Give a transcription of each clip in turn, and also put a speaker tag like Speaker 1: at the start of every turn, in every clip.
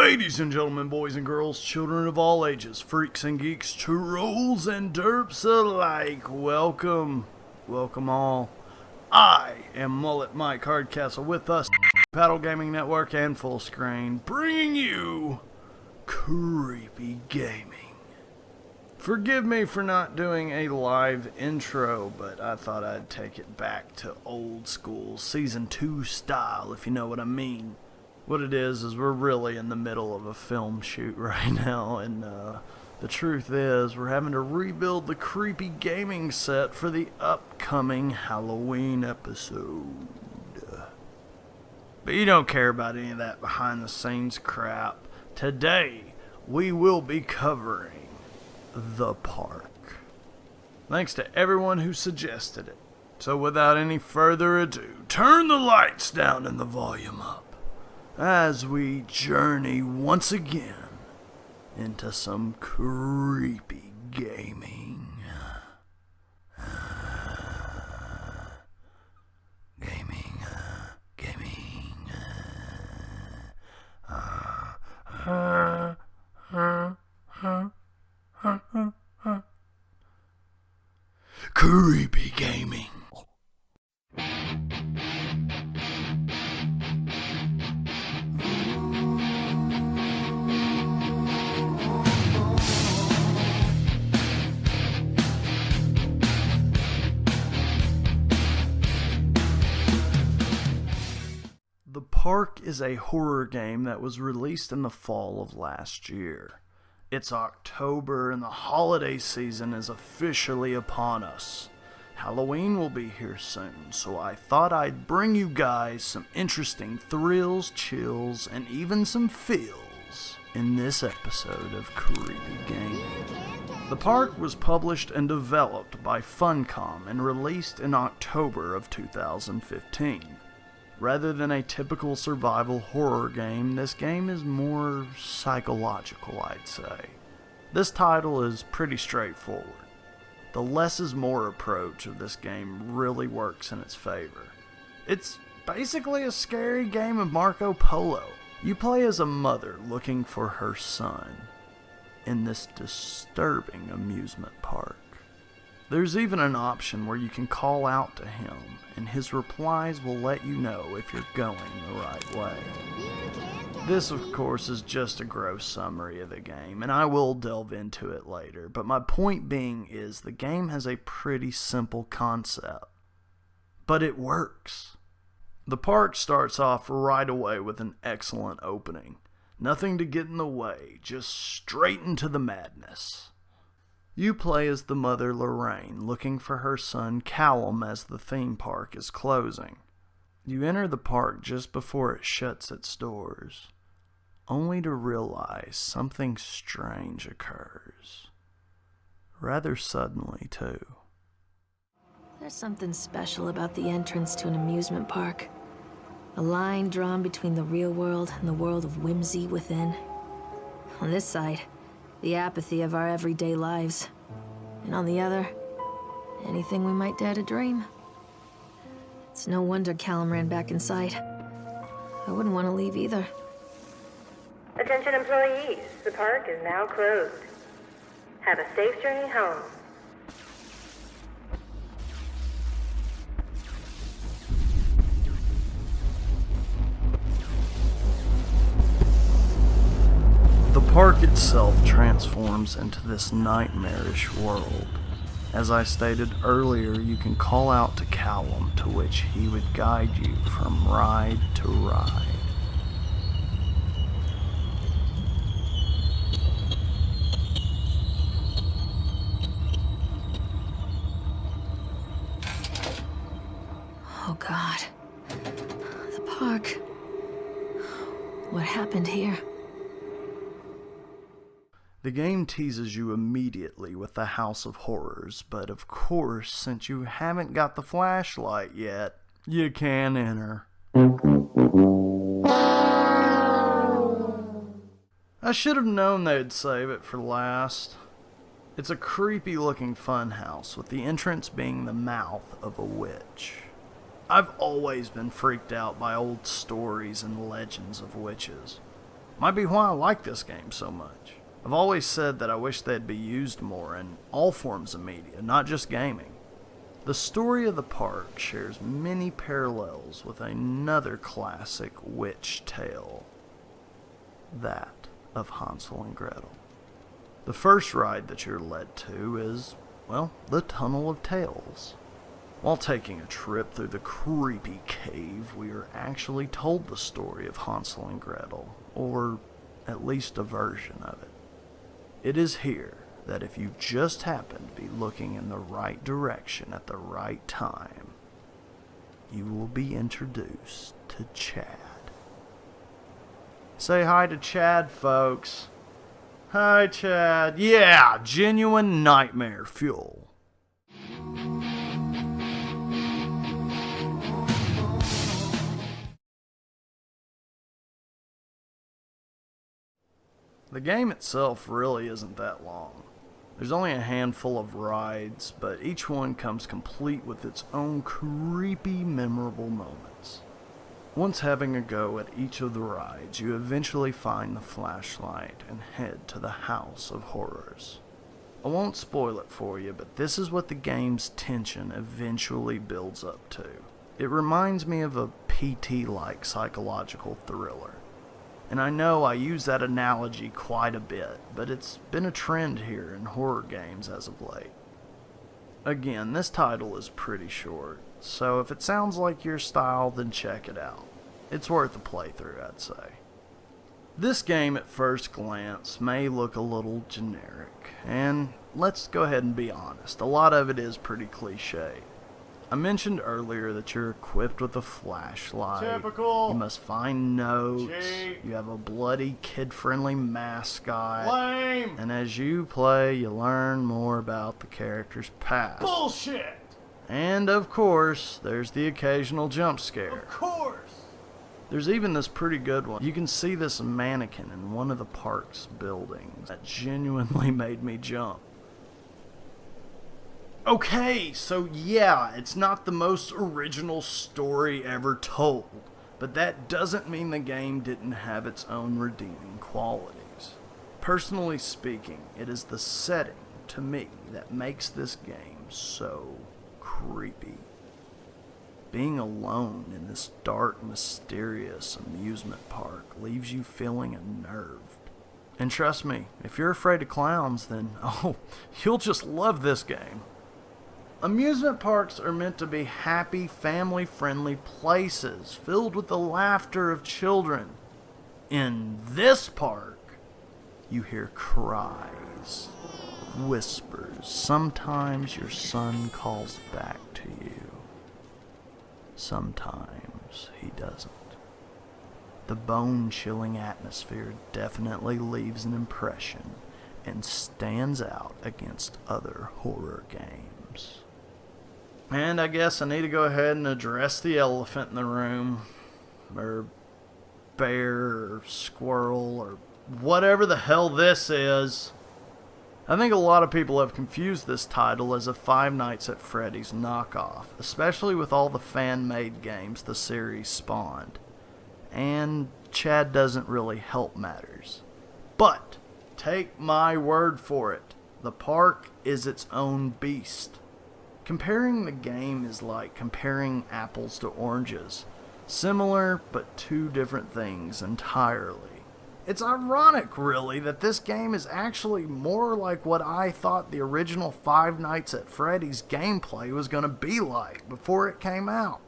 Speaker 1: Ladies and gentlemen, boys and girls, children of all ages, freaks and geeks, trolls and derps alike, welcome all. I am Mullet Mike Hardcastle with us, Paddle Gaming Network and Full Screen, bringing you creepy gaming. Forgive me for not doing a live intro, but I thought I'd take it back to old school, Season 2 style, if you know what I mean. What it is we're really in the middle of a film shoot right now, and the truth is we're having to rebuild the creepy gaming set for the upcoming Halloween episode. But you don't care about any of that behind the scenes crap. Today, we will be covering the park. Thanks to everyone who suggested it. So without any further ado, turn the lights down and the volume up as we journey once again into some creepy gaming. Creepy gaming. The Park is a horror game that was released in the fall of last year. It's October and the holiday season is officially upon us. Halloween will be here soon, so I thought I'd bring you guys some interesting thrills, chills, and even some feels in this episode of Creepy Gaming. The Park was published and developed by Funcom and released in October of 2015. Rather than a typical survival horror game, this game is more psychological, I'd say. This title is pretty straightforward. The less is more approach of this game really works in its favor. It's basically a scary game of Marco Polo. You play as a mother looking for her son in this disturbing amusement park. There's even an option where you can call out to him, and his replies will let you know if you're going the right way. This, of course, is just a gross summary of the game, and I will delve into it later, but my point being is the game has a pretty simple concept, but it works. The park starts off right away with an excellent opening. Nothing to get in the way, just straight into the madness. You play as the mother Lorraine, looking for her son Callum as the theme park is closing. You enter the park just before it shuts its doors, only to realize something strange occurs. Rather suddenly, too.
Speaker 2: There's something special about the entrance to an amusement park. A line drawn between the real world and the world of whimsy within. On this side, the apathy of our everyday lives. And on the other, anything we might dare to dream. It's no wonder Callum ran back inside. I wouldn't want to leave either.
Speaker 3: Attention employees, the park is now closed. Have a safe journey home.
Speaker 1: The park itself transforms into this nightmarish world. As I stated earlier, you can call out to Callum, to which he would guide you from ride to ride.
Speaker 2: Oh God. The park. What happened here?
Speaker 1: The game teases you immediately with the House of Horrors, but of course, since you haven't got the flashlight yet, you can't enter. I should have known they'd save it for last. It's a creepy looking funhouse, with the entrance being the mouth of a witch. I've always been freaked out by old stories and legends of witches. Might be why I like this game so much. I've always said that I wish they'd be used more in all forms of media, not just gaming. The story of the park shares many parallels with another classic witch tale, that of Hansel and Gretel. The first ride that you're led to is, well, the Tunnel of Tales. While taking a trip through the creepy cave, we are actually told the story of Hansel and Gretel, or at least a version of it. It is here that if you just happen to be looking in the right direction at the right time, you will be introduced to Chad. Say hi to Chad, folks. Hi, Chad. Yeah, genuine nightmare fuel. The game itself really isn't that long. There's only a handful of rides, but each one comes complete with its own creepy, memorable moments. Once having a go at each of the rides, you eventually find the flashlight and head to the House of Horrors. I won't spoil it for you, but this is what the game's tension eventually builds up to. It reminds me of a PT-like psychological thriller. And I know I use that analogy quite a bit, but it's been a trend here in horror games as of late. Again, this title is pretty short, so if it sounds like your style, then check it out. It's worth a playthrough, I'd say. This game at first glance may look a little generic, and let's go ahead and be honest, a lot of it is pretty cliche. I mentioned earlier that you're equipped with a flashlight.
Speaker 4: Typical.
Speaker 1: You must find notes.
Speaker 4: Cheap.
Speaker 1: You have a bloody, kid-friendly mascot.
Speaker 4: Lame.
Speaker 1: And as you play, you learn more about the character's past.
Speaker 4: Bullshit.
Speaker 1: And of course, there's the occasional jump scare.
Speaker 4: Of course.
Speaker 1: There's even this pretty good one. You can see this mannequin in one of the park's buildings. That genuinely made me jump. Okay, so yeah, it's not the most original story ever told, but that doesn't mean the game didn't have its own redeeming qualities. Personally speaking, it is the setting, to me, that makes this game so creepy. Being alone in this dark, mysterious amusement park leaves you feeling unnerved. And trust me, if you're afraid of clowns, then, oh, you'll just love this game. Amusement parks are meant to be happy, family-friendly places filled with the laughter of children. In this park, you hear cries, whispers. Sometimes your son calls back to you. Sometimes he doesn't. The bone-chilling atmosphere definitely leaves an impression and stands out against other horror games. And I guess I need to go ahead and address the elephant in the room, or bear, or squirrel, or whatever the hell this is. I think a lot of people have confused this title as a Five Nights at Freddy's knockoff, especially with all the fan-made games the series spawned. And Chad doesn't really help matters. But, take my word for it, the park is its own beast. Comparing the game is like comparing apples to oranges. Similar, but two different things entirely. It's ironic, really, that this game is actually more like what I thought the original Five Nights at Freddy's gameplay was going to be like before it came out.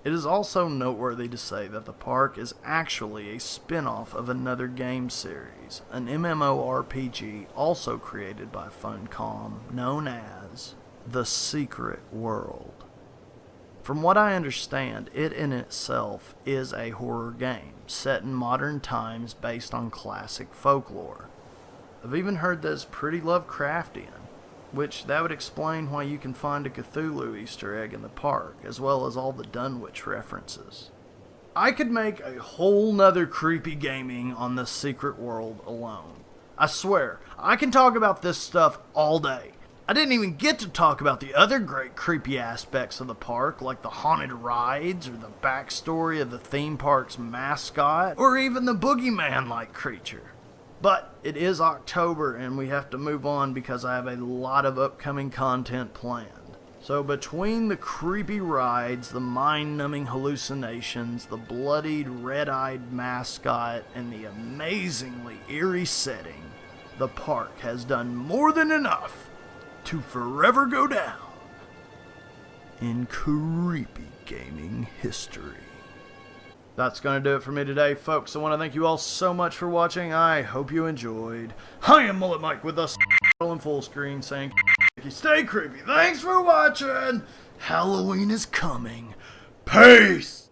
Speaker 1: It is also noteworthy to say that the park is actually a spin-off of another game series, an MMORPG also created by Funcom, known as The Secret World. From what I understand, it in itself is a horror game, set in modern times based on classic folklore. I've even heard that it's pretty Lovecraftian, which that would explain why you can find a Cthulhu Easter egg in the park, as well as all the Dunwich references. I could make a whole nother creepy gaming on The Secret World alone. I swear, I can talk about this stuff all day. I didn't even get to talk about the other great creepy aspects of the park, like the haunted rides, or the backstory of the theme park's mascot, or even the boogeyman-like creature. But it is October, and we have to move on because I have a lot of upcoming content planned. So between the creepy rides, the mind-numbing hallucinations, the bloodied, red-eyed mascot, and the amazingly eerie setting, the park has done more than enough to forever go down in creepy gaming history. That's going to do it for me today, folks. I want to thank you all so much for watching. I hope you enjoyed. I am Mullet Mike with us in full screen saying, stay creepy. Thanks for watching. Halloween is coming. Peace.